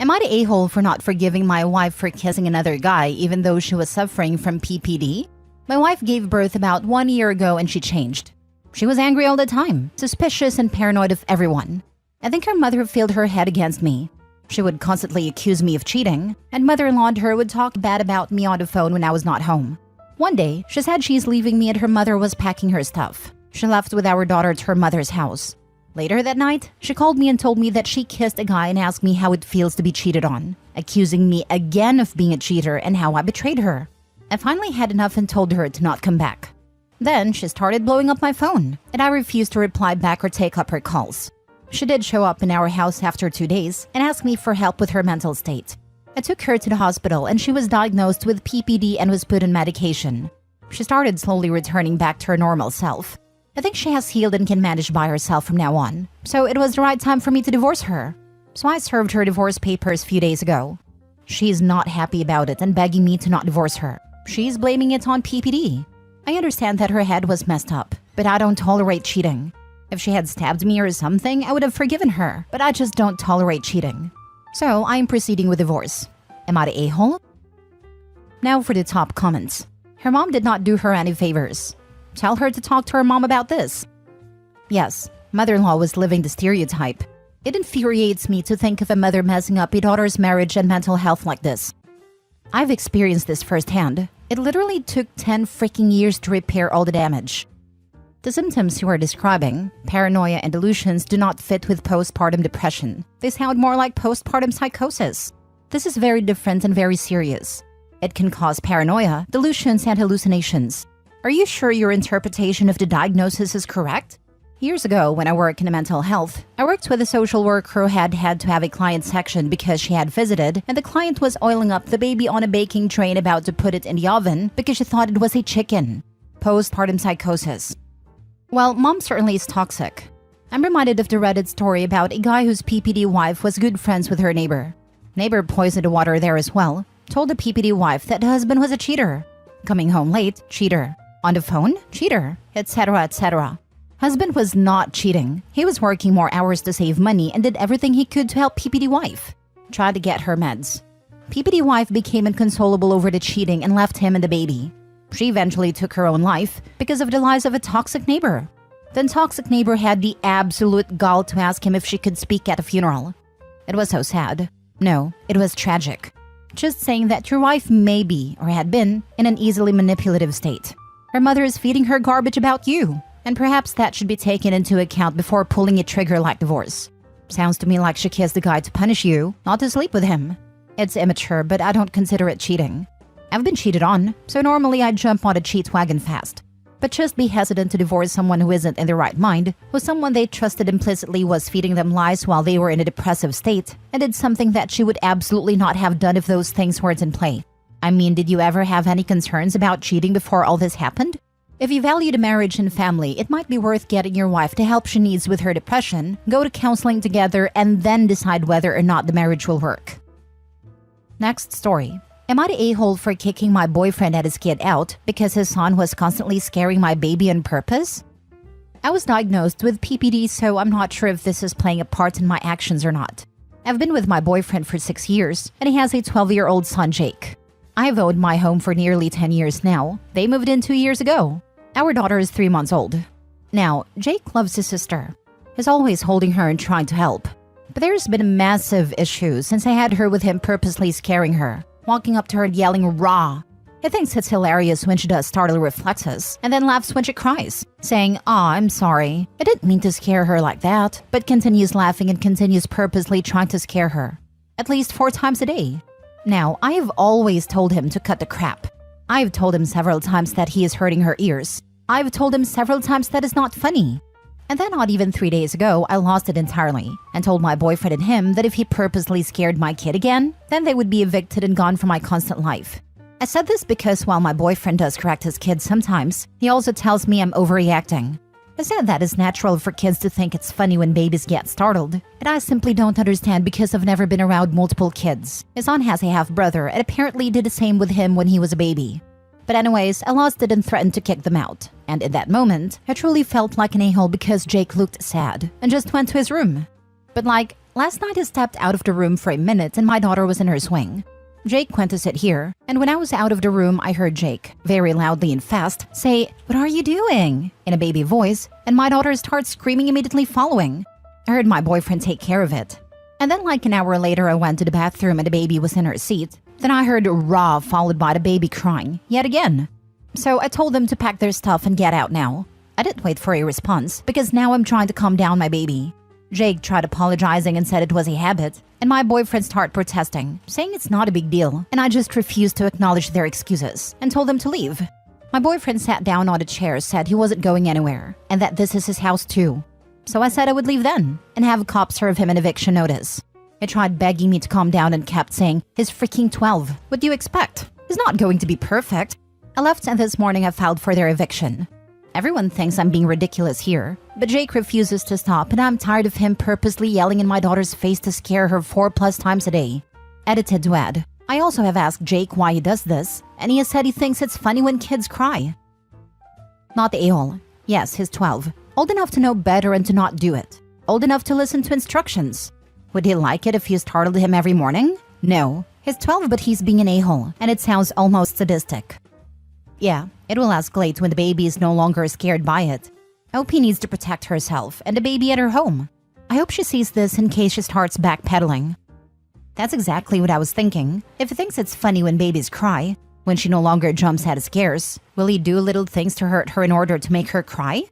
Am I the a-hole for not forgiving my wife for kissing another guy even though she was suffering from PPD? My wife gave birth about 1 year ago and she changed. She was angry all the time, suspicious and paranoid of everyone. I think her mother filled her head against me. She would constantly accuse me of cheating, and mother-in-law and her would talk bad about me on the phone when I was not home. One day, she said she's leaving me and her mother was packing her stuff. She left with our daughter to her mother's house. Later that night, she called me and told me that she kissed a guy and asked me how it feels to be cheated on, accusing me again of being a cheater and how I betrayed her. I finally had enough and told her to not come back. Then she started blowing up my phone, and I refused to reply back or take up her calls. She did show up in our house after 2 days and asked me for help with her mental state. I took her to the hospital and she was diagnosed with PPD and was put on medication. She started slowly returning back to her normal self. I think she has healed and can manage by herself from now on, so it was the right time for me to divorce her. So I served her divorce papers a few days ago. She's not happy about it and begging me to not divorce her. She's blaming it on PPD. I understand that her head was messed up, but I don't tolerate cheating. If she had stabbed me or something, I would have forgiven her, but I just don't tolerate cheating. So I am proceeding with divorce. Am I the a-hole? Now for the top comments. Her mom did not do her any favors. Tell her to talk to her mom about this. Yes, mother-in-law was living the stereotype. It infuriates me to think of a mother messing up a daughter's marriage and mental health like this. I've experienced this firsthand. It literally took 10 freaking years to repair all the damage. The symptoms you are describing, paranoia and delusions, do not fit with postpartum depression. They sound more like postpartum psychosis. This is very different and very serious. It can cause paranoia, delusions, and hallucinations. Are you sure your interpretation of the diagnosis is correct? Years ago, when I worked in mental health, I worked with a social worker who had to have a client section because she had visited, and the client was oiling up the baby on a baking tray and about to put it in the oven because she thought it was a chicken. Postpartum psychosis. Well, mom certainly is toxic. I'm reminded of the Reddit story about a guy whose PPD wife was good friends with her neighbor. Neighbor poisoned the water there as well, told the PPD wife that the husband was a cheater. Coming home late, cheater. On the phone, cheater, etc., etc. Husband was not cheating. He was working more hours to save money and did everything he could to help PPD wife. Tried to get her meds. PPD wife became inconsolable over the cheating and left him and the baby. She eventually took her own life because of the lies of a toxic neighbor. The toxic neighbor had the absolute gall to ask him if she could speak at a funeral. It was so sad. No, it was tragic. Just saying that your wife may be, or had been, in an easily manipulative state. Her mother is feeding her garbage about you, and perhaps that should be taken into account before pulling a trigger like divorce. Sounds to me like she kissed the guy to punish you, not to sleep with him. It's immature, but I don't consider it cheating. I've been cheated on, so normally I jump on a cheat wagon fast. But just be hesitant to divorce someone who isn't in their right mind, who someone they trusted implicitly was feeding them lies while they were in a depressive state, and did something that she would absolutely not have done if those things weren't in play. I mean, did you ever have any concerns about cheating before all this happened? If you value the marriage and family, it might be worth getting your wife the help she needs with her depression, go to counseling together, and then decide whether or not the marriage will work. Next story. Am I the a-hole for kicking my boyfriend and his kid out because his son was constantly scaring my baby on purpose? I was diagnosed with PPD, so I'm not sure if this is playing a part in my actions or not. I've been with my boyfriend for 6 years, and he has a 12-year-old son, Jake. I've owned my home for nearly 10 years now. They moved in 2 years ago. Our daughter is 3 months old. Now, Jake loves his sister. He's always holding her and trying to help. But there's been a massive issue since I had her with him purposely scaring her, walking up to her and yelling "Rah!" He thinks it's hilarious when she does startle reflexes, and then laughs when she cries, saying, "Aw, I'm sorry. I didn't mean to scare her like that," but continues laughing and continues purposely trying to scare her. At least 4 times a day. Now, I have always told him to cut the crap. I've told him several times that he is hurting her ears. I've told him several times that it's not funny. And then not even 3 days ago, I lost it entirely and told my boyfriend and him that if he purposely scared my kid again, then they would be evicted and gone from my constant life. I said this because while my boyfriend does correct his kids sometimes, he also tells me I'm overreacting. I said that it's natural for kids to think it's funny when babies get startled, and I simply don't understand because I've never been around multiple kids. His son has a half-brother and apparently did the same with him when he was a baby. But anyways, I lost it and threatened to kick them out. And in that moment, I truly felt like an a-hole because Jake looked sad and just went to his room. But like Last night I stepped out of the room for a minute and my daughter was in her swing. Jake went to sit here, and when I was out of the room, I heard Jake, very loudly and fast, say, "What are you doing?" in a baby voice, and my daughter starts screaming immediately following. I heard my boyfriend take care of it. And then like an hour later, I went to the bathroom and the baby was in her seat. Then I heard "rah" followed by the baby crying, yet again. So I told them to pack their stuff and get out now. I didn't wait for a response, because now I'm trying to calm down my baby. Jake tried apologizing and said it was a habit, and my boyfriend started protesting, saying it's not a big deal, and I just refused to acknowledge their excuses and told them to leave. My boyfriend sat down on a chair, said he wasn't going anywhere, and that this is his house too. So I said I would leave then, and have cops serve him an eviction notice. He tried begging me to calm down and kept saying, "He's freaking 12. What do you expect? He's not going to be perfect." I left and this morning I filed for their eviction. Everyone thinks I'm being ridiculous here, but Jake refuses to stop and I'm tired of him purposely yelling in my daughter's face to scare her 4+ times a day. Edited to add, I also have asked Jake why he does this, and he has said he thinks it's funny when kids cry. Not the a-hole. Yes, he's 12. Old enough to know better and to not do it. Old enough to listen to instructions. Would he like it if you startled him every morning? No. He's 12 but he's being an a-hole, and it sounds almost sadistic. Yeah, it will escalate when the baby is no longer scared by it. OP needs to protect herself and the baby at her home. I hope she sees this in case she starts backpedaling. That's exactly what I was thinking. If he thinks it's funny when babies cry, when she no longer jumps at scares, will he do little things to hurt her in order to make her cry?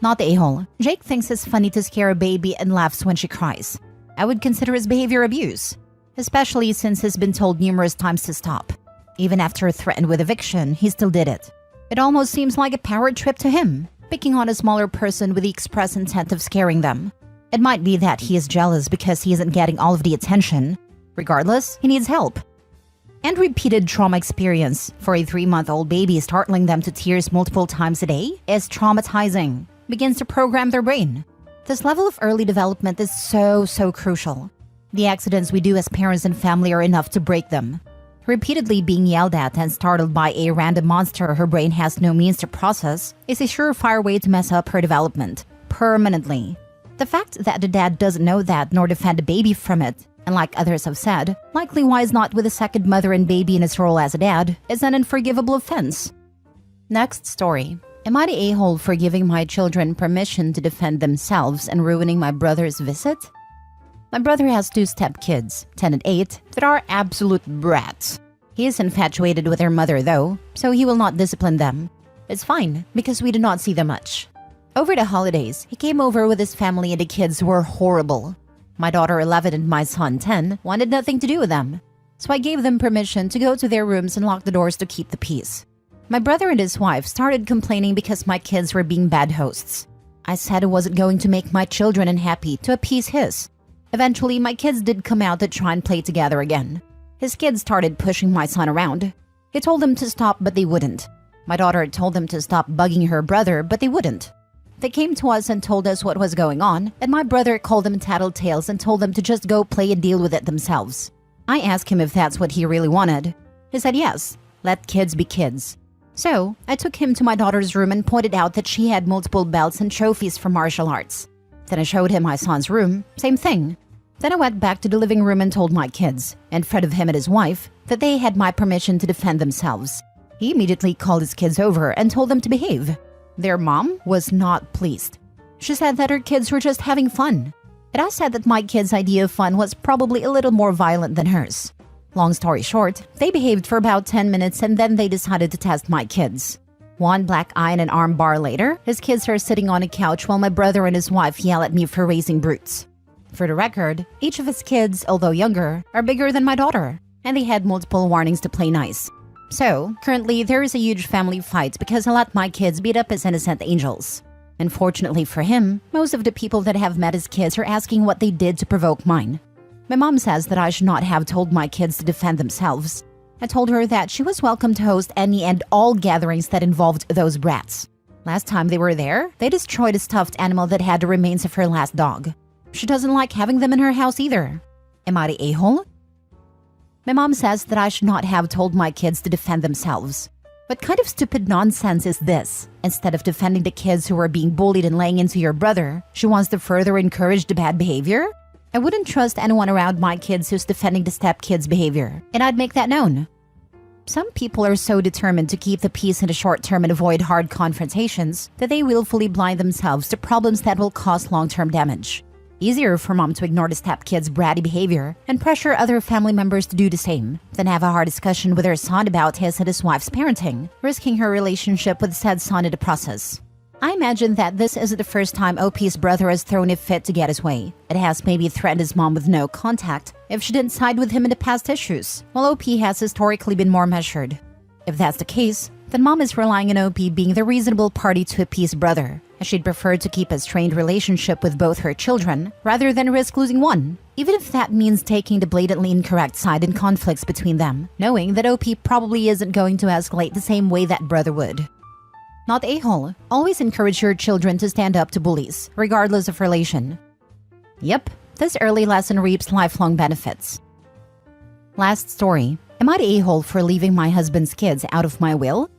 Not the a-hole. Jake thinks it's funny to scare a baby and laughs when she cries. I would consider his behavior abuse, especially since he's been told numerous times to stop. Even after threatened with eviction, he still did it. It almost seems like a power trip to him, picking on a smaller person with the express intent of scaring them. It might be that he is jealous because he isn't getting all of the attention. Regardless, he needs help. And repeated trauma experience for a 3-month-old baby startling them to tears multiple times a day is traumatizing, begins to program their brain. This level of early development is so crucial. The accidents we do as parents and family are enough to break them. Repeatedly being yelled at and startled by a random monster her brain has no means to process is a surefire way to mess up her development, permanently. The fact that the dad doesn't know that nor defend the baby from it, and like others have said, likely wise not with a second mother and baby in his role as a dad, is an unforgivable offense. Next story. Am I the a-hole for giving my children permission to defend themselves and ruining my brother's visit? My brother has 2 stepkids, 10 and 8, that are absolute brats. He is infatuated with their mother though, so he will not discipline them. It's fine, because we do not see them much. Over the holidays, he came over with his family and the kids were horrible. My daughter 11 and my son 10 wanted nothing to do with them, so I gave them permission to go to their rooms and lock the doors to keep the peace. My brother and his wife started complaining because my kids were being bad hosts. I said I wasn't going to make my children unhappy to appease his. Eventually, my kids did come out to try and play together again. His kids started pushing my son around. He told them to stop, but they wouldn't. My daughter told them to stop bugging her brother, but they wouldn't. They came to us and told us what was going on, and my brother called them tattletales and told them to just go play and deal with it themselves. I asked him if that's what he really wanted. He said yes, let kids be kids. So, I took him to my daughter's room and pointed out that she had multiple belts and trophies for martial arts. Then I showed him my son's room, same thing. Then I went back to the living room and told my kids, in front of him and his wife, that they had my permission to defend themselves. He immediately called his kids over and told them to behave. Their mom was not pleased. She said that her kids were just having fun. And I said that my kids' idea of fun was probably a little more violent than hers. Long story short, they behaved for about 10 minutes and then they decided to test my kids. One black eye and an arm bar later, his kids are sitting on a couch while my brother and his wife yell at me for raising brutes. For the record, each of his kids, although younger, are bigger than my daughter, and they had multiple warnings to play nice. So, currently there is a huge family fight because I let my kids beat up his innocent angels. Unfortunately for him, most of the people that have met his kids are asking what they did to provoke mine. My mom says that I should not have told my kids to defend themselves. I told her that she was welcome to host any and all gatherings that involved those brats. Last time they were there, they destroyed a stuffed animal that had the remains of her last dog. She doesn't like having them in her house either. Am I the a-hole? My mom says that I should not have told my kids to defend themselves. What kind of stupid nonsense is this? Instead of defending the kids who are being bullied and laying into your brother, she wants to further encourage the bad behavior? I wouldn't trust anyone around my kids who's defending the stepkids' behavior, and I'd make that known. Some people are so determined to keep the peace in the short term and avoid hard confrontations that they willfully blind themselves to problems that will cause long-term damage. Easier for mom to ignore the stepkid's bratty behavior and pressure other family members to do the same than have a hard discussion with her son about his and his wife's parenting, risking her relationship with said son in the process. I imagine that this isn't the first time OP's brother has thrown a fit to get his way. It has maybe threatened his mom with no contact if she didn't side with him in the past issues, while OP has historically been more measured. If that's the case, then mom is relying on OP being the reasonable party to appease brother, as she'd prefer to keep a strained relationship with both her children rather than risk losing one, even if that means taking the blatantly incorrect side in conflicts between them, knowing that OP probably isn't going to escalate the same way that brother would. Not a-hole. Always encourage your children to stand up to bullies, regardless of relation. Yep, this early lesson reaps lifelong benefits. Last story. Am I the a-hole for leaving my husband's kids out of my will?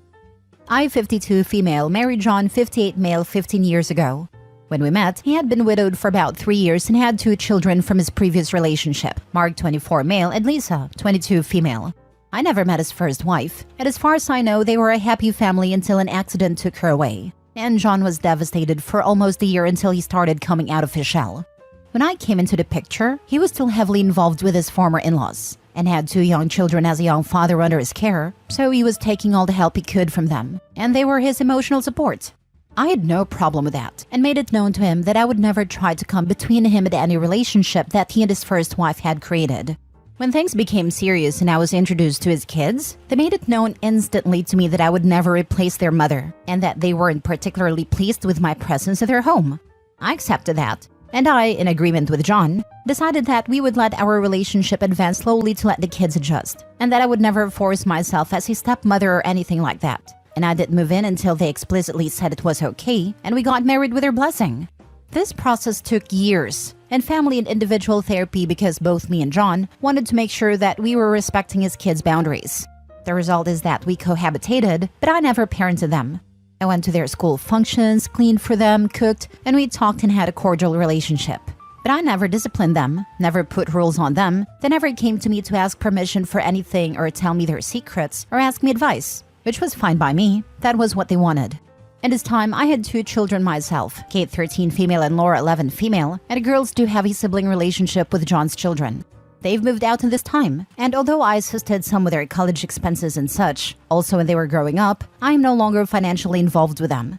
I, 52 female, married John, 58 male, 15 years ago. When we met, he had been widowed for about 3 years and had 2 children from his previous relationship, Mark, 24 male, and Lisa, 22 female. I never met his first wife, and as far as I know, they were a happy family until an accident took her away. And John was devastated for almost a year until he started coming out of his shell. When I came into the picture, he was still heavily involved with his former in-laws, and had 2 young children as a young father under his care, so he was taking all the help he could from them, and they were his emotional support. I had no problem with that, and made it known to him that I would never try to come between him and any relationship that he and his first wife had created. When things became serious and I was introduced to his kids, they made it known instantly to me that I would never replace their mother, and that they weren't particularly pleased with my presence at their home. I accepted that, and I, in agreement with John, decided that we would let our relationship advance slowly to let the kids adjust, and that I would never force myself as a stepmother or anything like that. And I didn't move in until they explicitly said it was okay, and we got married with their blessing. This process took years, and family and individual therapy because both me and John wanted to make sure that we were respecting his kids' boundaries. The result is that we cohabitated, but I never parented them. I went to their school functions, cleaned for them, cooked, and we talked and had a cordial relationship. But I never disciplined them, never put rules on them. They never came to me to ask permission for anything or tell me their secrets or ask me advice, which was fine by me. That was what they wanted. At this time, I had 2 children myself, Kate 13 female and Laura 11 female, and the girls do have a sibling relationship with John's children. They've moved out in this time, and although I assisted some with their college expenses and such, also when they were growing up, I am no longer financially involved with them.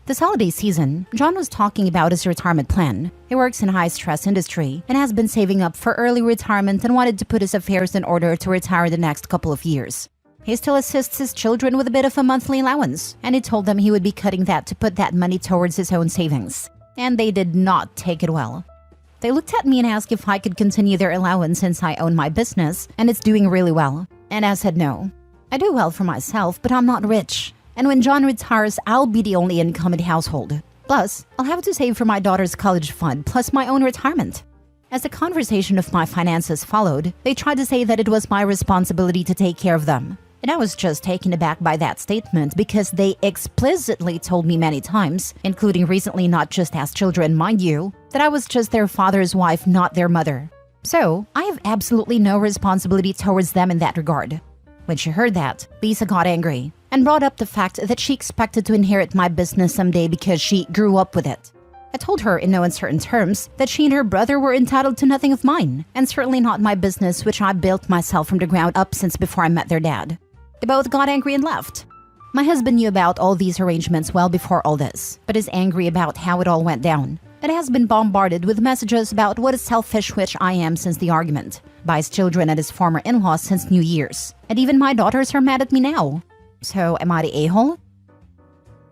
This holiday season, John was talking about his retirement plan. He works in a high-stress industry and has been saving up for early retirement and wanted to put his affairs in order to retire the next couple of years. He still assists his children with a bit of a monthly allowance, and he told them he would be cutting that to put that money towards his own savings. And they did not take it well. They looked at me and asked if I could continue their allowance since I own my business and it's doing really well. And I said no. I do well for myself, but I'm not rich. And when John retires, I'll be the only income in the household. Plus, I'll have to save for my daughter's college fund plus my own retirement. As the conversation of my finances followed, they tried to say that it was my responsibility to take care of them. And I was just taken aback by that statement because they explicitly told me many times, including recently not just as children, mind you, that I was just their father's wife, not their mother. So, I have absolutely no responsibility towards them in that regard. When she heard that, Lisa got angry and brought up the fact that she expected to inherit my business someday because she grew up with it. I told her in no uncertain terms that she and her brother were entitled to nothing of mine, and certainly not my business which I built myself from the ground up since before I met their dad. They both got angry and left. My husband knew about all these arrangements well before all this, but is angry about how it all went down. It has been bombarded with messages about what a selfish witch I am since the argument, by his children and his former in-laws since New Year's, and even my daughters are mad at me now. So, am I the a-hole?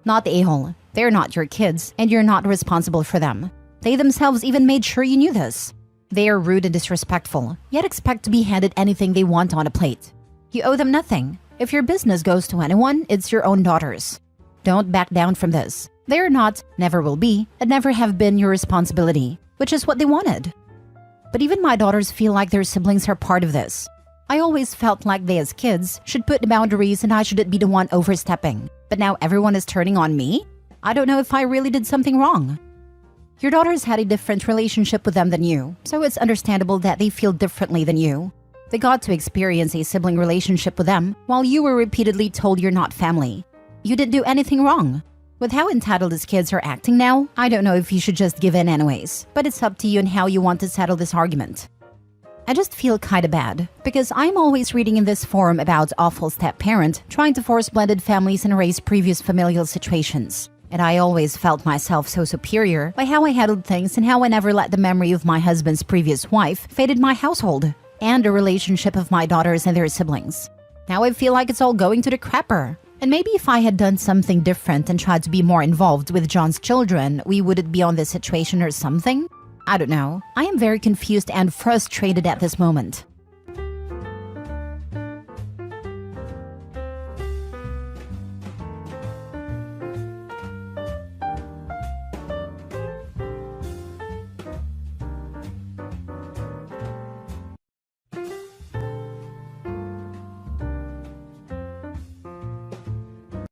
Not the a-hole. They're not your kids, and you're not responsible for them. They themselves even made sure you knew this. They are rude and disrespectful, yet expect to be handed anything they want on a plate. You owe them nothing. If your business goes to anyone, it's your own daughters. Don't back down from this. They're not, never will be, and never have been your responsibility, which is what they wanted. But even my daughters feel like their siblings are part of this. I always felt like they as kids should put the boundaries and I shouldn't be the one overstepping. But now everyone is turning on me? I don't know if I really did something wrong. Your daughters had a different relationship with them than you, so it's understandable that they feel differently than you. They got to experience a sibling relationship with them while you were repeatedly told you're not family. You didn't do anything wrong. With how entitled these kids are acting now, I don't know if you should just give in anyways, but it's up to you and how you want to settle this argument. I just feel kinda bad, because I'm always reading in this forum about awful step-parent trying to force blended families and erase previous familial situations. And I always felt myself so superior by how I handled things and how I never let the memory of my husband's previous wife fade in my household and the relationship of my daughters and their siblings. Now I feel like it's all going to the crapper. And maybe if I had done something different and tried to be more involved with John's children, we wouldn't be on this situation or something? I don't know. I am very confused and frustrated at this moment.